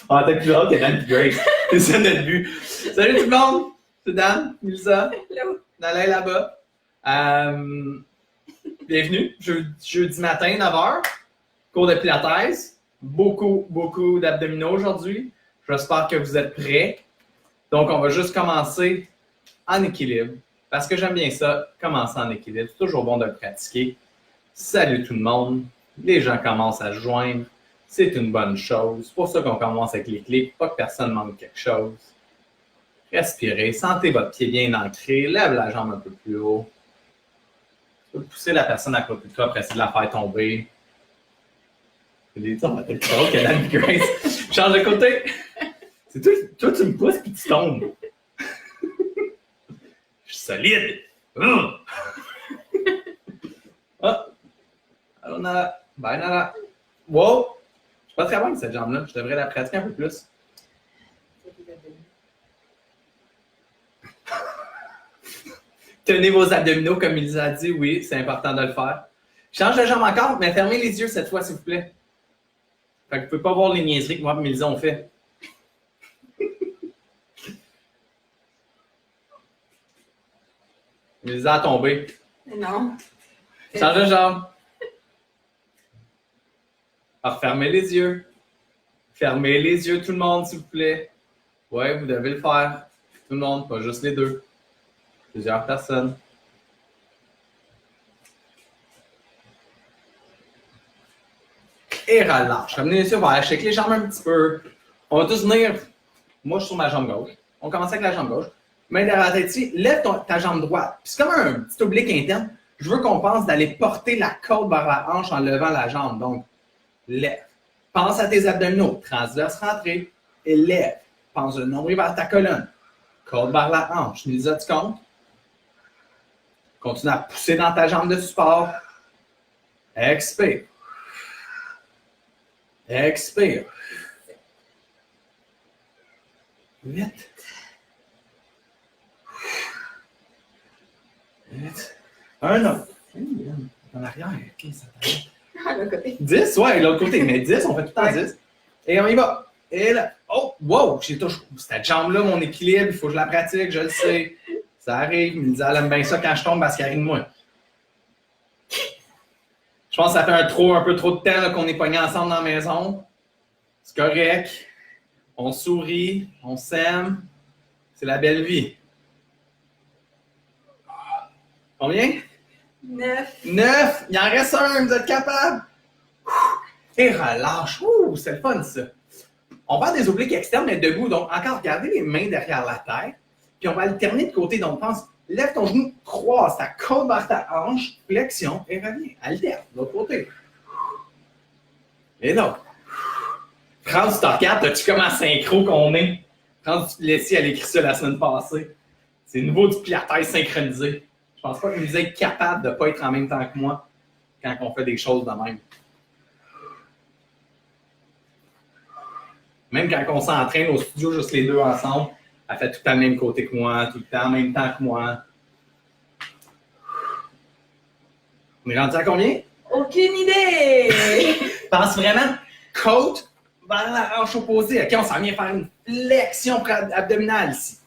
Ah, t'as plus hâte que Dan et Grace. C'est ça notre but. Salut tout le monde! C'est Dan, Milsa, Nalain là-bas. Bienvenue, jeudi matin, 9h. Cours de pilates. Beaucoup d'abdominaux aujourd'hui. J'espère que vous êtes prêts. Donc, on va juste commencer en équilibre. Parce que j'aime bien ça, commencer en équilibre. C'est toujours bon de le pratiquer. Salut tout le monde. Les gens commencent à se joindre. C'est une bonne chose. C'est pour ça qu'on commence avec les clics. Pas que personne manque quelque chose. Respirez. Sentez votre pied bien ancré. Lève la jambe un peu plus haut. Tu peux pousser la personne à côté de toi, après essayer de la faire tomber. Ça va être trop que Dan et Grace. Change de côté. C'est toi, tu me pousses puis tu tombes. Je suis solide. Ah. Alors, Nala. Bye, Nala. Wow. Je suis pas très bon avec cette jambe-là. Je devrais la pratiquer un peu plus. Tenez vos abdominaux, comme il nous a dit. Oui, c'est important de le faire. Change de jambe encore, mais fermez les yeux cette fois, s'il vous plaît. Fait que vous ne pouvez pas voir les niaiseries que moi et Mélisa ont fait. Mélisa a tombé. Non. Change de jambe. Alors, fermez les yeux. Fermez les yeux, tout le monde, s'il vous plaît. Ouais, vous devez le faire. Tout le monde, pas juste les deux. Plusieurs personnes. Et relâche. Ramenez les yeux vers. Shake les jambes un petit peu. On va tous venir. Moi, je suis sur ma jambe gauche. On commence avec la jambe gauche. Main derrière la tête ici. Lève ta jambe droite. Puis c'est comme un petit oblique interne. Je veux qu'on pense d'aller porter la côte vers la hanche en levant la jambe. Donc, lève. Pense à tes abdominaux. Transverse rentrée. Et lève. Pense le nombril vers ta colonne. Côte vers la hanche. Mélisa, tu comptes. Continue à pousser dans ta jambe de support. Expire. Expire. 8. 8. Un autre. En arrière. OK, ça t'arrête. Ah, le côté. 10, ouais, l'autre côté. Mais 10, on fait tout le temps 10. Et on y va. Et là. Oh, wow, j'ai touché. Cette jambe-là, mon équilibre, il faut que je la pratique, je le sais. Ça arrive. Mélisa, elle aime bien ça quand je tombe parce qu'elle rit de moi. Je pense que ça fait un peu trop de temps là, qu'on est pognés ensemble dans la maison. C'est correct. On sourit, on s'aime. C'est la belle vie. Combien? 9. 9. Il en reste un, vous êtes capable? Et relâche. Ouh, c'est le fun, ça. On va des obliques externes, mais debout. Donc, encore, regardez les mains derrière la tête. Puis, on va alterner de côté. Donc, pense, lève ton genou, croise ta côte vers ta hanche, flexion, et reviens. Alterne, de l'autre côté. Et donc. France, tu te regardes, as-tu comme en synchro qu'on est? France, Leslie, elle a écrit ça la semaine passée. C'est le nouveau du pilates synchronisé. Je pense pas que vous êtes capable de ne pas être en même temps que moi quand on fait des choses de même. Même quand on s'entraîne au studio, juste les deux ensemble, elle fait tout le temps le même côté que moi, tout le temps en même temps que moi. On est rendu à combien? Aucune idée! Pense vraiment côte vers la hanche opposée. OK, on s'en vient faire une flexion abdominale ici.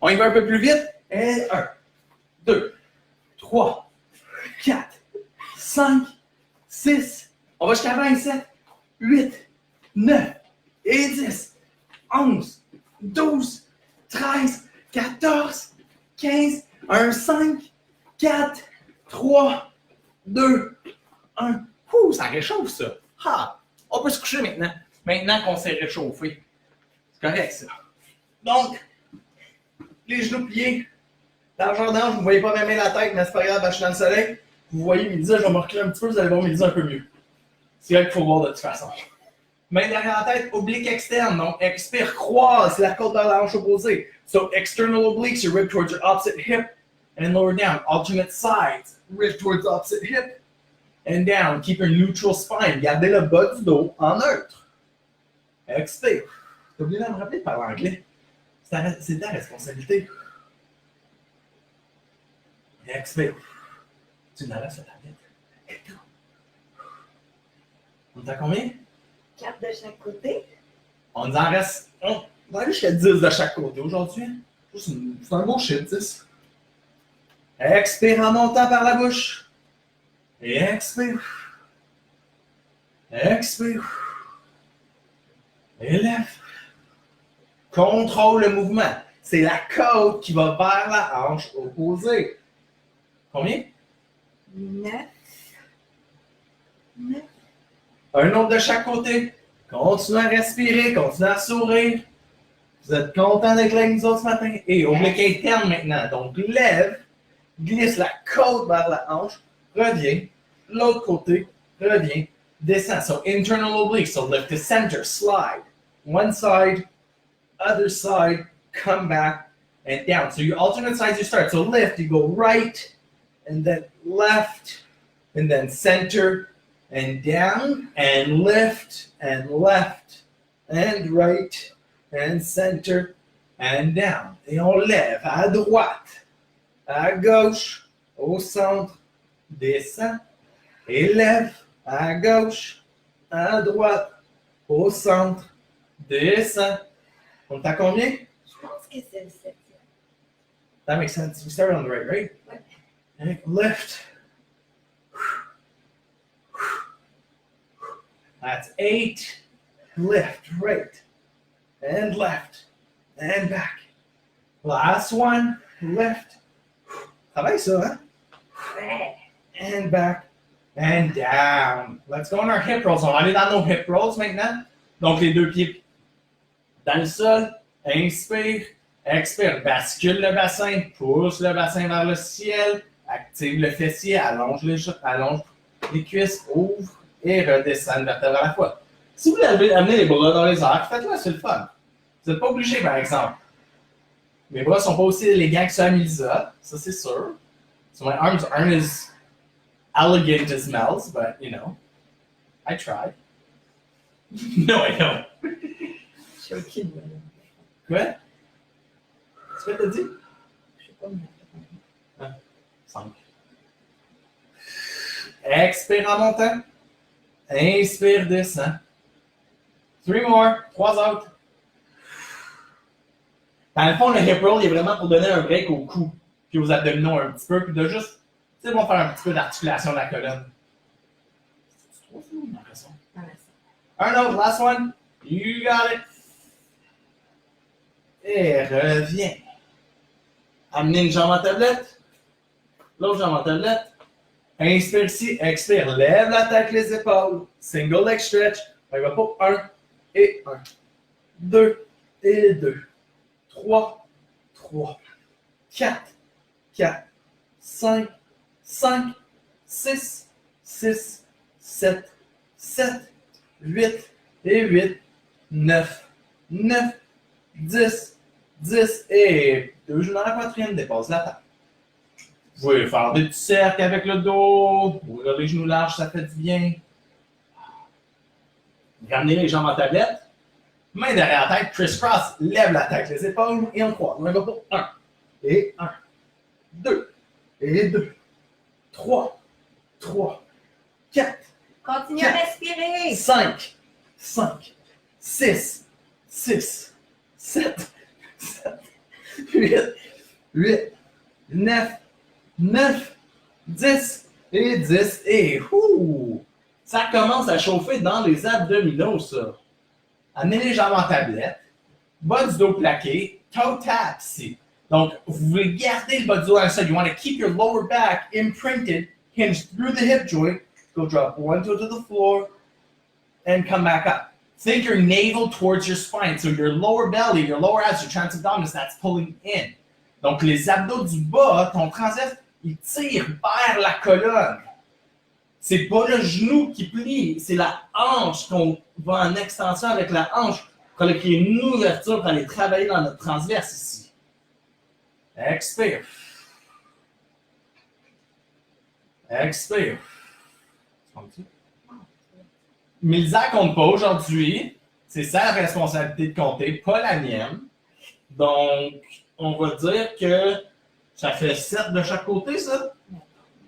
On y va un peu plus vite. Et 1, 2, 3, 4, 5, 6. On va jusqu'à 27, 8, 9 et 10, 11, 12, 13, 14, 15, 1, 5, 4, 3, 2, 1. Ouh, ça réchauffe ça. Ah, on peut se coucher maintenant. Maintenant qu'on s'est réchauffé. C'est correct ça. Donc, les genoux pliés. Largeur d'ange, vous ne voyez pas même la tête, mais c'est pas grave, je suis dans le soleil. Vous voyez Mélisa, je vais me reculer un petit peu, vous allez voir Mélisa un peu mieux. C'est là qu'il faut voir de toute façon. Main derrière la tête, oblique externe. Donc, expire, croise la côte vers la hanche opposée. So, external obliques, you rib towards your opposite hip and lower down. Alternate sides, rib towards opposite hip and down. Keep your neutral spine. Gardez le bas du dos en neutre. Expire. T'as oublié de me rappeler de parler anglais. C'est ta responsabilité. Expire. Tu n'arrêtes sur ta tête. On est à combien? 4 de chaque côté. On nous en reste. On va aller jusqu'à 10 de chaque côté aujourd'hui. C'est un beau shit, 10. Expire en montant par la bouche. Et expire. Expire. Élève. Contrôle le mouvement. C'est la côte qui va vers la hanche opposée. Combien? 9. 9. Un autre de chaque côté. Continuez à respirer, continuez à sourire. Vous êtes content d'être là avec nous autres ce matin? Et oblique interne maintenant. Donc, lève, glisse la côte vers la hanche, reviens. L'autre côté, reviens, descend. So, internal oblique. So, lift to center, slide. One side, other side, come back, and down. So, you alternate sides you start. So, lift, you go right, and then left, and then center, and down, and lift, and left, and right, and center, and down. Et on lève à droite, à gauche, au centre, descend, et lève à gauche, à droite, au centre, descend. On t'a combien? Je pense que c'est le 7e. That makes sense. We started on the right, right? Ouais. And lift. That's 8. Lift, right. And left. And back. Last one. Lift. Travaille ça, hein? Ouais. And back. And down. Let's go on our hip rolls. On va aller dans nos hip rolls maintenant. Donc, les deux pieds dans le sol. Inspire. Expire. Bascule le bassin. Pousse le bassin vers le ciel. Active le fessier. Allonge les cuisses. Ouvre. Et redescendre vertèbre à la fois. Si vous voulez amener les bras dans les airs, faites-le, c'est le fun. Vous n'êtes pas obligé, par exemple. Mes bras ne sont pas aussi élégants que ceux à Melissa, ça c'est sûr. So my arms aren't as elegant as Mel's, but you know, I try. No, I don't. J'ai aucune idée. Quoi? Tu peux te dire? Je sais pas me 5. Expire en montant. Inspire, descend. 3 more. 3 autres. Dans le fond, le hip roll est vraiment pour donner un break au cou, puis aux abdominaux un petit peu, puis de juste, tu sais, on va faire un petit peu d'articulation de la colonne. C'est 3 ou j'ai l'impression? Un autre, last one. You got it. Et reviens. Amenez une jambe en tablette. L'autre jambe en tablette. Inspire ici, expire. Lève la tête, les épaules. Single leg stretch. On va pour 1 et 1. 2 et 2. 3, 3. 4, 4. 5, 5. 6, 6. 7, 7. 8 et 8. 9, 9. 10, 10 et 2 genoux dans la poitrine, dépasse la table. Vous pouvez faire des petits cercles avec le dos, ouvrir les genoux larges, ça fait du bien. Ramenez les jambes en tablette, main derrière la tête, criss-cross, lève la tête, les épaules et on croise. On va pour 1 et 1, 2 et 2, 3, 3, 4. Continue à respirer. 5, 5, 6, 6, 7, 7, 8, 8, 9, 9, 10 et 10 et ça commence à chauffer dans les abdominaux, ça. Amenez les jambes en tablette, bas du dos plaqué, toe tap ici. Donc, vous voulez garder le bas du dos dans le sol. You want to keep your lower back imprinted, hinge through the hip joint. Go drop one toe to the floor and come back up. Think your navel towards your spine. So your lower belly, your lower abs, your transabdominis, that's pulling in. Donc, les abdos du bas, ton transverse, il tire vers la colonne. C'est pas le genou qui plie, c'est la hanche qu'on va en extension avec la hanche pour aller créer une ouverture pour aller travailler dans notre transverse ici. Expire. Expire. Melissa compte pas aujourd'hui. C'est sa responsabilité de compter, pas la mienne. Donc, on va dire que ça fait 7 de chaque côté, ça.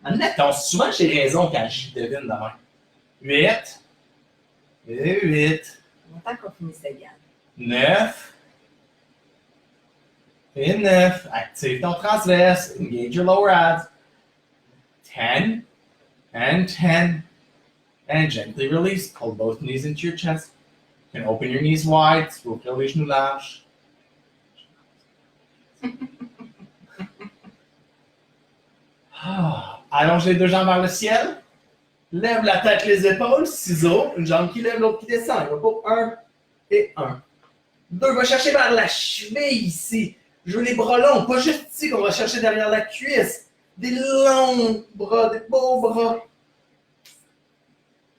Admettons, souvent j'ai raison quand j'y devine demain. 8 Et 8. Longtemps qu'on finit cette gamme. 9. Et 9. Active ton transverse. Engage your lower abs. 10. And 10. And gently release. Pull both knees into your chest. You can open your knees wide. Ouvrir les genoux larges. Allonge les deux jambes vers le ciel. Lève la tête, les épaules. Ciseaux. Une jambe qui lève, l'autre qui descend. Il va pour 1 et 1. 2. Va chercher vers la cheville ici. Je veux les bras longs. Pas juste ici qu'on va chercher derrière la cuisse. Des longs bras, des beaux bras.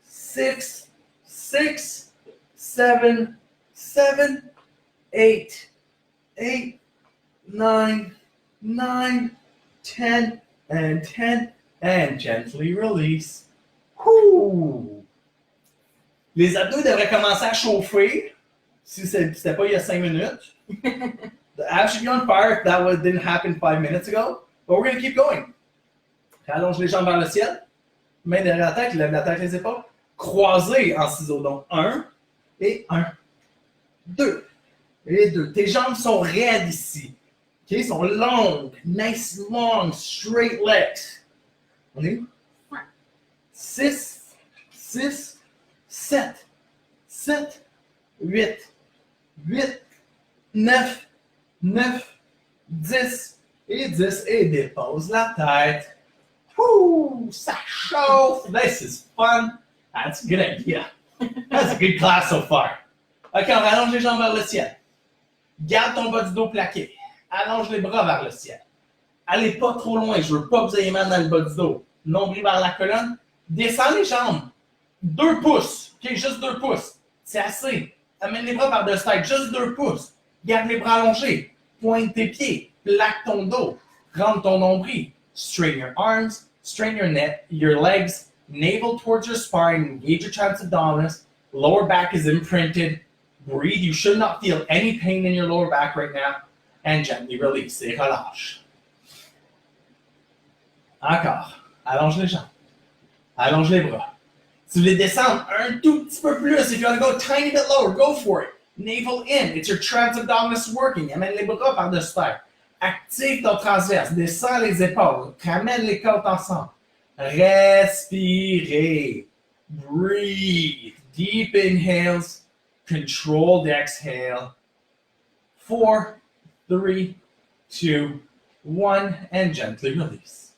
6, 6, 7, 7, 8, 8, 9, 9, 10, and 10, and gently release. Whoo! Les abdos devraient commencer à chauffer, si c'était pas il y a 5 minutes. The abs should be on fire if that didn't happen 5 minutes ago. But we're going to keep going. Allonge les jambes vers le ciel. Main derrière la tête, lève la tête, les épaules. Croisés en ciseaux. Donc 1 et 1. 2 et 2. Tes jambes sont raides ici. Okay? Sont longues. Nice, long, straight legs. On est où? 6, 6, 7, 7, 8, 8, 9, 9, 10 et 10. Et dépose la tête. Woo! Ça chauffe. This is fun. That's a good idea. That's a good class so far. OK, on rallonge les jambes vers le ciel. Garde ton bas du dos plaqué. Allonge les bras vers le ciel. Allez pas trop loin. Je veux pas que vous ayez mal dans le bas du dos. Nombril vers la colonne. Descends les jambes. 2 pouces. OK, juste 2 pouces. C'est assez. Amène les bras par-dessus tête. Juste 2 pouces. Garde les bras allongés. Pointe tes pieds. Plaque ton dos. Rentre ton nombril. Straighten your arms. Straighten your legs. Navel towards your spine. Engage your traps abdominis. Lower back is imprinted. Breathe. You should not feel any pain in your lower back right now. And gently release. Et relâche. Encore. Allonge les jambes. Allonge les bras. Si vous voulez descendre un tout petit peu plus, if you want to go a tiny bit lower, go for it. Navel in. It's your traps abdominis working. Amène les bras par-dessus terre. Active ton transverse. Descends les épaules. Ramène les côtes ensemble. Respirez. Breathe. Deep inhales. Controlled exhale. 4, 3, 2, 1, and gently release.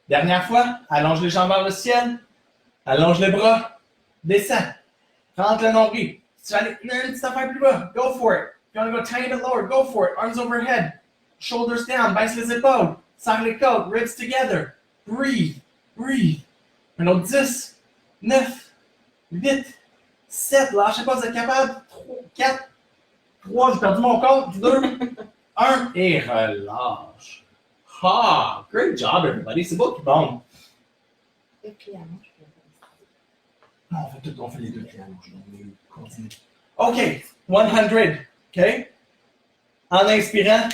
Dernière fois, allonge les jambes vers le ciel. Allonge les bras. Descends. Rentre le nombril. Si tu vas aller une petite affaire plus bas, go for it. If you want to go a tiny bit lower, go for it. Arms overhead. Shoulders down. Baisse les épaules. Serre les côtes. Ribs together. Breathe. Breathe. Un autre 10, 9, 8, 7. Lâchez pas, vous êtes capable. 3, 4, 3. J'ai perdu mon compte. 2, 1. Et relâche. Ah, great job, everybody. C'est beau qui bombe. Et puis, à moi, je peux Non, on fait les deux pieds à gauche. Donc, on continue. OK, 100. OK? En inspirant,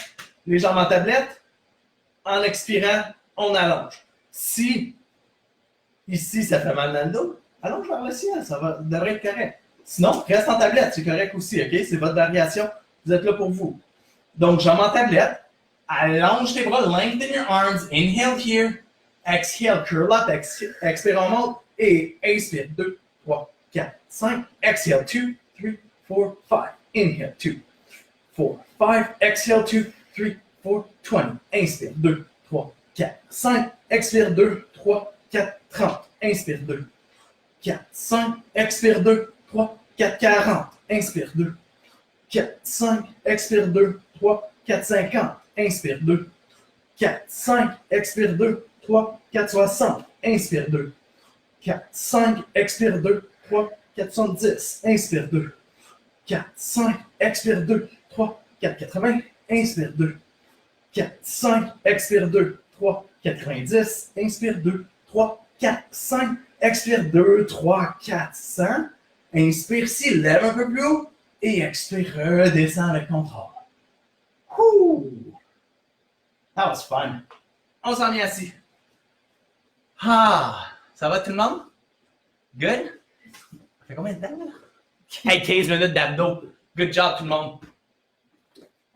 les jambes en tablette. En expirant, on allonge. Si, ici, ça fait mal dans le dos, allonge vers le ciel, ça devrait être correct. Sinon, reste en tablette, c'est correct aussi, OK? C'est votre variation. Vous êtes là pour vous. Donc, jambes en tablette. Allonge tes bras, lengthen your arms. Inhale here. Exhale, curl up. Expire, on monte. Et inspire. 2, 3, 4, 5. Exhale, 2, 3, 4, 5. Inhale, 2, 4, 5. Exhale, 2, 3, 4, 20. Inspire, 2, 3, 4, 5. Expire, 2, 3, 4, 30. Inspire, 2, 4, 5. Expire, 2, 3, 4, 40. Inspire, 2, 4, 5. Expire, 2, 3, 4, 50. Inspire 2, 4, 5. Expire 2, 3, 4, 60. Inspire 2, 4, 5. Expire 2, 3, 4, 70. Inspire 2, 4, 5. Expire 2, 3, 4, 80. Inspire 2, 4, 5. Expire 2, 3, 90. Inspire 2, 3, 4, 5. Expire 2, 3, 4, 100. Inspire ici, lève un peu plus haut. Et expire, redescend avec contrôle. Whoo! That was fun. On s'en vient assis. Ah, ça va tout le monde? Good? Ça fait combien de temps, là? Hey, 15 minutes d'abdos. Good job, tout le monde.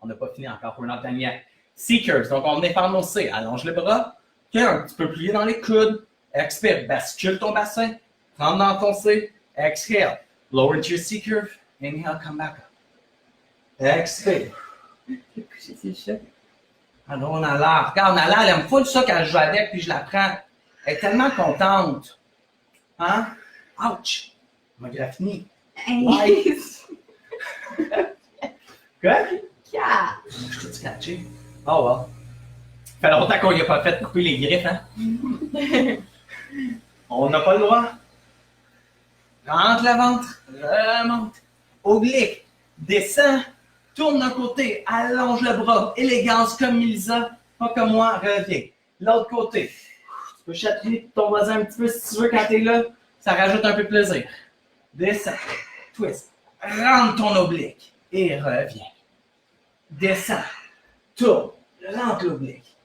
On n'a pas fini encore. We're not done yet. C-curves. Donc, on vient faire nos C. Allonge le bras. OK, un petit peu plié dans les coudes. Expire. Bascule ton bassin. Rentre dans ton C. Exhale. Lower into your C-curve. Inhale, come back up. Expire. C'est le chat. Alors, Nala. Regarde, Nala, elle aime full ça quand je joue avec, puis je la prends. Elle est tellement contente. Hein? Ouch! Ma graphine. Hey. Quoi? Cat. Je t'ai catché. Oh, well. Fait longtemps qu'on n'y a pas fait couper les griffes, hein? On n'a pas le droit. Rentre le ventre. Remonte. Oblique. Descend. Tourne d'un côté. Allonge le bras. Élégance comme Milisa. Pas comme moi. Reviens. L'autre côté. Tu peux chatouiller ton voisin un petit peu si tu veux quand t'es là. Ça rajoute un peu de plaisir. Descends. Twist. Rentre ton oblique. Et reviens. Descends. Tourne. Rentre l'oblique.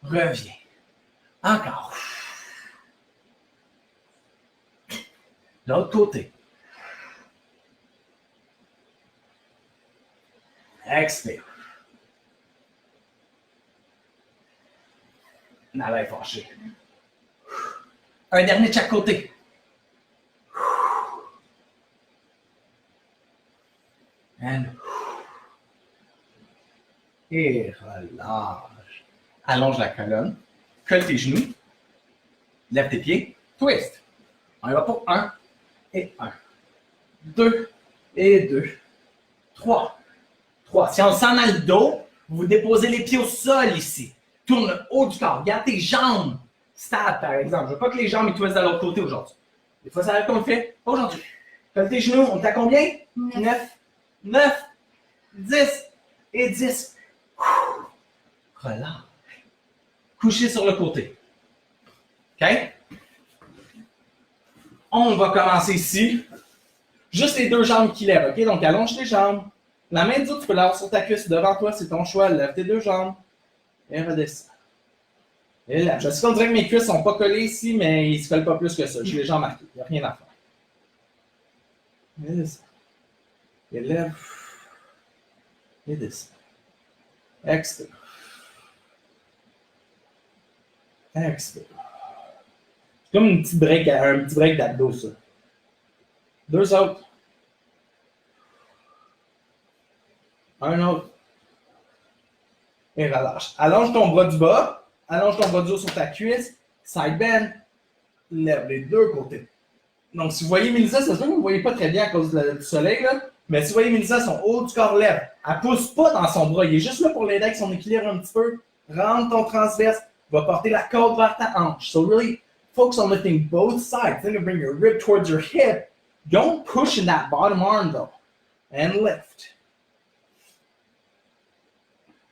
Reviens. Encore. L'autre côté. Expire. Nala est fâchée. Un dernier de chaque côté. And. Et relâche. Allonge la colonne. Colle tes genoux. Lève tes pieds. Twist. On y va pour 1 et 1. 2 et 2. 3. 3. Si on sent dans le dos, vous déposez les pieds au sol ici. Tourne le haut du corps. Garde tes jambes. Stab, par exemple. Je veux pas que les jambes ils twistent de l'autre côté aujourd'hui. Des fois, ça arrive qu'on le fait. Pas aujourd'hui. Colle tes genoux. On est à combien? 9. 9. 10. Et 10. Relâche. Coucher sur le côté. OK? On va commencer ici. Juste les deux jambes qui lèvent. OK? Donc, allonge tes jambes. La main du haut, tu peux l'avoir sur ta cuisse devant toi, c'est ton choix. Lève tes deux jambes. Et redescends. Et là, je sais qu'on dirait que mes cuisses sont pas collées ici, mais ils se collent pas plus que ça. Je l'ai déjà marqué. Il n'y a rien à faire. Et descends. Et lève. Et descends. Expire. Expire. C'est comme un petit break d'abdos, ça. Deux autres. Un autre. Et relâche. Allonge ton bras du bas. Allonge ton bras du haut sur ta cuisse. Side bend. Lève les deux côtés. Donc, si vous voyez Mélissa, ça se voit que vous ne voyez pas très bien à cause du soleil, là. Mais si vous voyez Mélissa, son haut du corps lève. Elle ne pousse pas dans son bras. Il est juste là pour l'aider avec son équilibre un petit peu. Rentre ton transverse. Va porter la côte vers ta hanche. So really, focus on lifting both sides. Then you bring your rib towards your hip. Don't push in that bottom arm, though. And lift.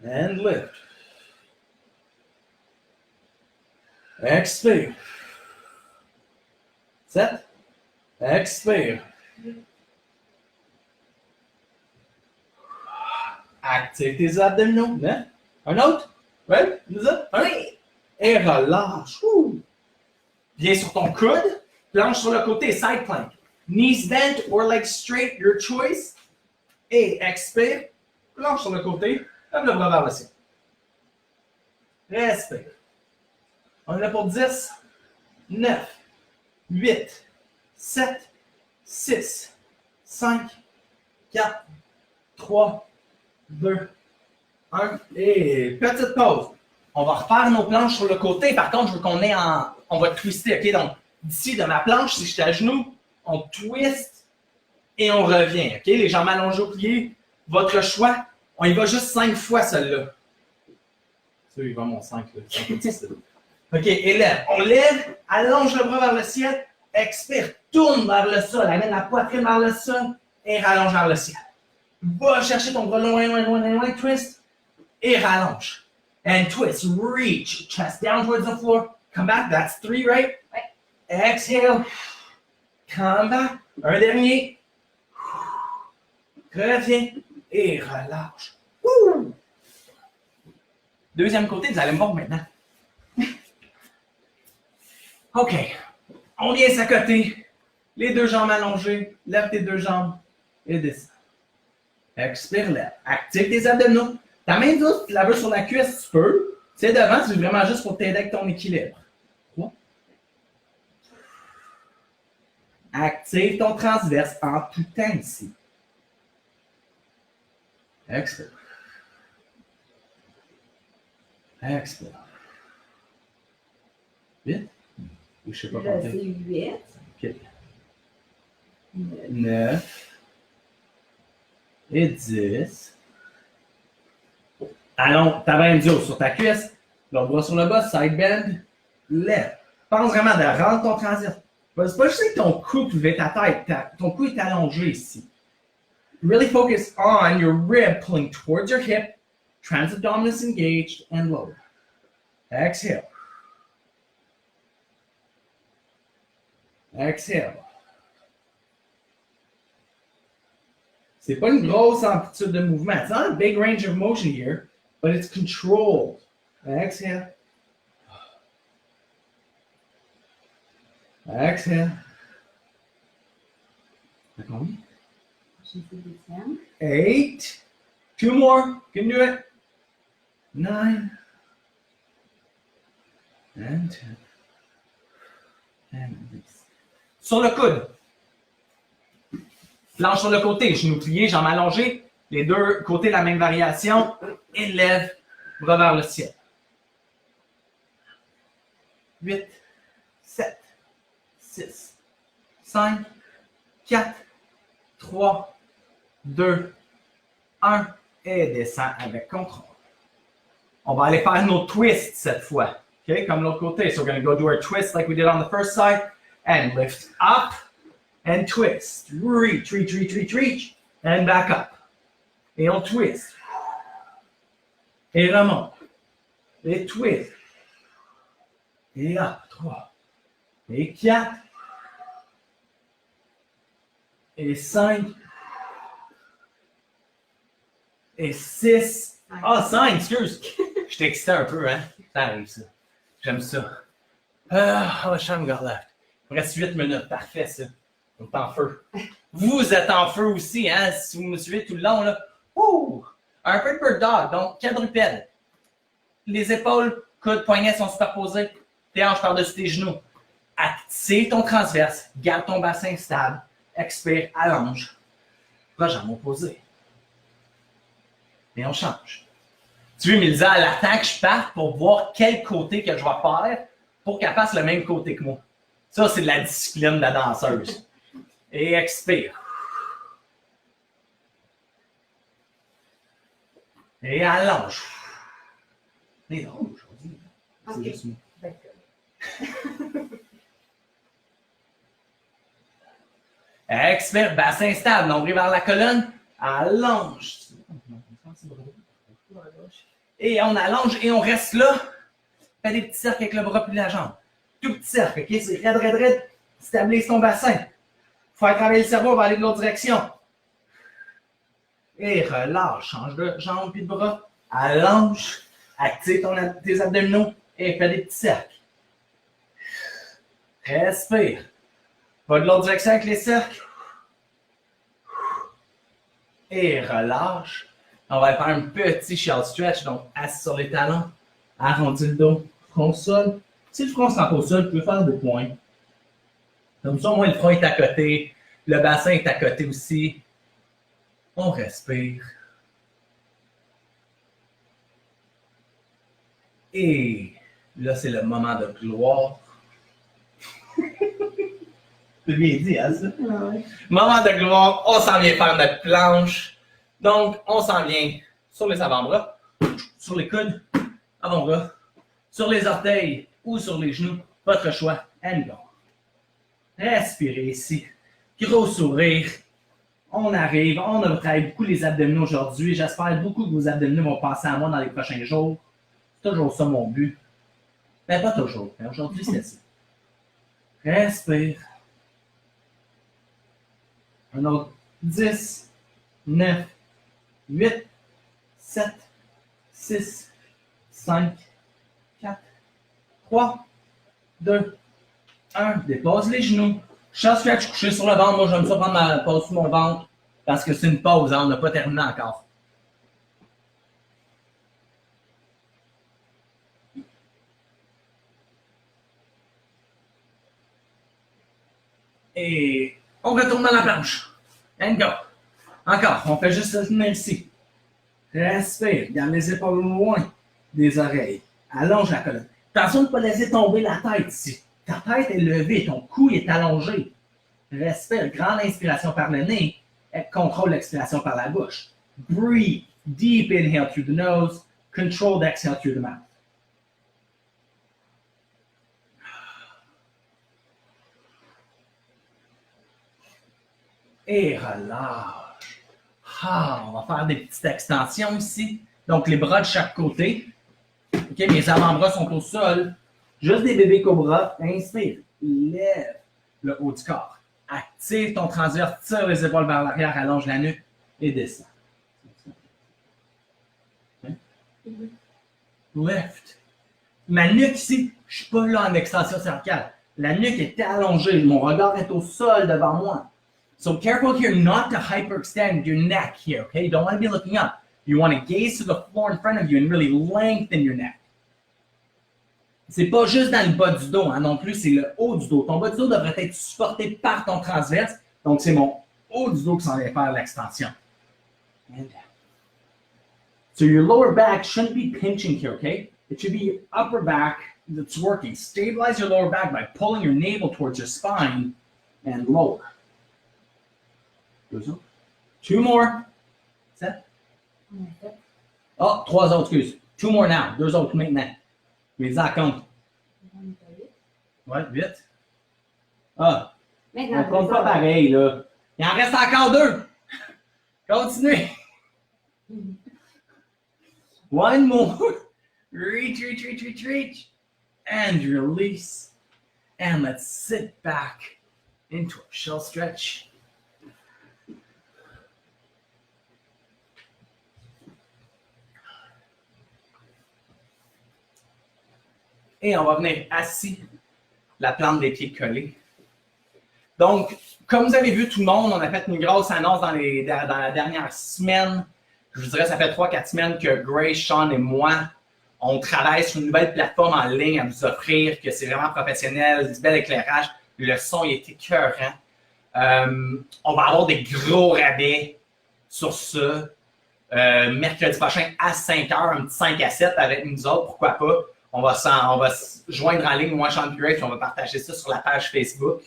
And lift. Expire. Set. Expire. Active tes abdominaux. Hein? Un autre? Ouais? Lisa? Un? Oui. Et relâche. Ouh. Viens sur ton coude. Planche sur le côté. Side plank. Knees bent or legs straight. Your choice. Et expire. Planche sur le côté. Lève le bras vers le ciel. Respire. On est là pour 10, 9, 8, 7, 6, 5, 4, 3, 2, 1. Et petite pause. On va refaire nos planches sur le côté. Par contre, je veux qu'on ait en... On va twister, OK? Donc, d'ici, de ma planche, si je suis à genoux, on twist et on revient, OK? Les jambes allongées au pied. Votre choix. On y va juste 5 fois, celle-là. Ça, il va mon 5, là. C'est un petit, ça. OK, et lève. On lève, allonge le bras vers le ciel, expire, tourne vers le sol, amène la poitrine vers le sol et rallonge vers le ciel. Va chercher ton bras loin, loin, loin, loin, twist et rallonge. And twist, reach, chest down towards the floor. Come back, that's 3, right? Exhale. Come back. Un dernier. Reviens et relâche. Woo! Deuxième côté, vous allez me voir maintenant. OK. On vient s'accoter. Les deux jambes allongées. Lève tes deux jambes et descends. Expire, lève. Active tes abdominaux. Ta main douce, tu la veux sur la cuisse, tu peux. C'est devant, c'est vraiment juste pour t'aider avec ton équilibre. 3. Active ton transverse en tout temps ici. Expire. Expire. 8. Je ne sais pas Là, compter. c'est 8. OK. 9. Et 10. Allons, ta main dure sur ta cuisse, le bras sur le bas, side bend, lève. Pense vraiment de rendre ton transverse. C'est pas juste que ton cou peut lever ta tête, ton cou est allongé ici. Really focus on your rib pulling towards your hip, transabdominis engaged and lower. Exhale. Exhale. C'est pas une grosse amplitude de mouvement. It's not a big range of motion here, but it's controlled. Exhale. Exhale. Combien? 8. 2 more. You can do it. 9. And 10. And 10. Sur le coude. Planche sur le côté, genoux pliés, jambes allongées. Les deux côtés, la même variation. Élève, bras vers le ciel. 8, 7, 6, 5, 4, 3, 2, 1. Et descend avec contrôle. On va aller faire nos twists cette fois. Okay, comme l'autre côté. So we're going to go do our twist like we did on the first side. And lift up. And twist. Reach, reach, reach, reach, reach. And back up. Et on twist. Et remonte. Et twist. Et up. 3. Et 4. Et 5. Et 6. Ah, 5, excuse. Je t'ai excité un peu, hein? Ça arrive, ça. J'aime ça. Oh, Sean got left. Il me reste 8 minutes. Parfait, ça. On est en feu. Vous êtes en feu aussi, hein? Si vous me suivez tout le long, là. Ouh! Un peu de bird dog, donc quadrupède. Les épaules, coudes, poignets sont superposés. Tes hanches par-dessus tes genoux. Active ton transverse. Garde ton bassin stable. Expire, allonge. Bras jambes opposés. Et on change. Tu veux, Mélisa, elle attend que je parte pour voir quel côté que je vais faire pour qu'elle fasse le même côté que moi. Ça, c'est de la discipline de la danseuse. Et expire. Et allonge. C'est drôle aujourd'hui. C'est juste moi. Expire, bassin stable, nombril vers la colonne. Allonge. Et on allonge et on reste là. Fais des petits cercles avec le bras puis la jambe. Tout petit cercle, ok? C'est raide, raide, raide. Stabilise ton bassin. Faut faire travailler le cerveau, on va aller de l'autre direction. Et relâche, change de jambe puis de bras. Allonge, active tes abdominaux et fais des petits cercles. Respire. Va de l'autre direction avec les cercles. Et relâche. On va faire un petit shell stretch, donc assis sur les talons, arrondis le dos, front au sol. Si le front se rend au sol, tu peux faire des points. Comme ça, au moins le front est à côté, le bassin est à côté aussi. On respire. Et là, c'est le moment de gloire. C'est bien dit, hein, ça? Ouais. Moment de gloire, on s'en vient faire notre planche. Donc, on s'en vient sur les avant-bras, sur les coudes, avant-bras, sur les orteils ou sur les genoux. Votre choix. And go. Respirez ici. Gros sourire. On arrive. On a travaillé beaucoup les abdominaux aujourd'hui. J'espère beaucoup que vos abdominaux vont passer à moi dans les prochains jours. C'est toujours ça mon but. Mais pas toujours. Mais aujourd'hui, c'est ça. Respire. Un autre. 10, 9, 8, 7, 6, 5, 4, 3, 2, 1, dépose les genoux. Shell stretch, couché sur le ventre. Moi, j'aime ça prendre ma pause sur mon ventre parce que c'est une pause, hein, on n'a pas terminé encore. Et on retourne dans la planche. And go. Encore, on fait juste se tenir ici. Respire, garde les épaules loin des oreilles. Allonge la colonne. Attention de ne pas laisser tomber la tête ici. Ta tête est levée, ton cou est allongé. Respire, grande inspiration par le nez, et contrôle l'expiration par la bouche. Breathe, deep inhale through the nose, controlled exhale through the mouth. Et relâche. On va faire des petites extensions ici. Donc, les bras de chaque côté. OK, mes avant-bras sont au sol. Juste des bébés cobras. Inspire. Lève le haut du corps. Active ton transverse. Tire les épaules vers l'arrière. Allonge la nuque et descends. Okay. Lift. Ma nuque ici, je ne suis pas là en extension cervicale. La nuque est allongée. Mon regard est au sol devant moi. So careful here not to hyperextend your neck here, okay? You don't want to be looking up. You want to gaze to the floor in front of you and really lengthen your neck. C'est pas juste dans le bas du dos, hein, non plus, c'est le haut du dos. Ton bas du dos devrait être supporté par ton transverse. Donc, c'est mon haut du dos qui s'en va faire l'extension. And down. So your lower back shouldn't be pinching here, okay? It should be your upper back that's working. Stabilize your lower back by pulling your navel towards your spine and lower. Two more. Set. Oh, 3 autres, excuse. 2 more now. 2 autres maintenant. Mais en compte. Ouais, vite. Ah. On compte pas pareil, là. Il en reste encore 2. Continuez. 1 more. Reach, reach, reach, reach, reach. And release. And let's sit back into a shell stretch. Et on va venir assis, la plante des pieds collée. Donc, comme vous avez vu tout le monde, on a fait une grosse annonce dans la dernière semaine. Je vous dirais, ça fait 3-4 semaines que Grace, Sean et moi, on travaille sur une nouvelle plateforme en ligne à vous offrir, que c'est vraiment professionnel, du bel éclairage. Le son il est écœurant. On va avoir des gros rabais sur ça. Mercredi prochain à 5h, un petit 5 à 7 avec nous autres, pourquoi pas. On va se joindre en ligne, moi, Sean et Grace, on va partager ça sur la page Facebook.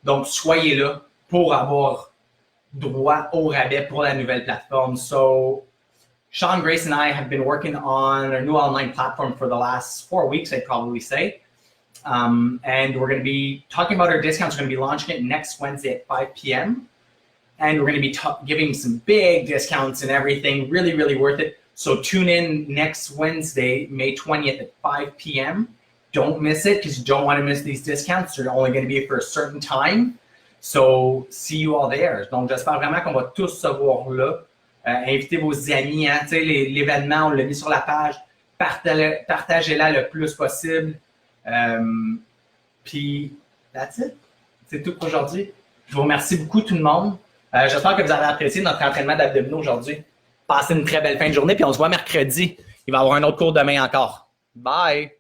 Donc, soyez là pour avoir droit au rabais pour la nouvelle plateforme. So, Sean, Grace, and I have been working on a new online platform for the last 4 weeks, I'd probably say. And we're going to be talking about our discounts. We're going to be launching it next Wednesday at 5 p.m. And we're going to be giving some big discounts and everything. Really, really worth it. So tune in next Wednesday, May 20th at 5 p.m. Don't miss it because you don't want to miss these discounts. They're only going to be for a certain time. So see you all there. Donc, j'espère vraiment qu'on va tous se voir là. Invitez vos amis. Hein? L'événement, on l'a mis sur la page. Partagez-la le plus possible. Puis, that's it. C'est tout pour aujourd'hui. Je vous remercie beaucoup tout le monde. J'espère que vous avez apprécié notre entraînement d'abdominaux aujourd'hui. Passez une très belle fin de journée, puis on se voit mercredi. Il va y avoir un autre cours demain encore. Bye!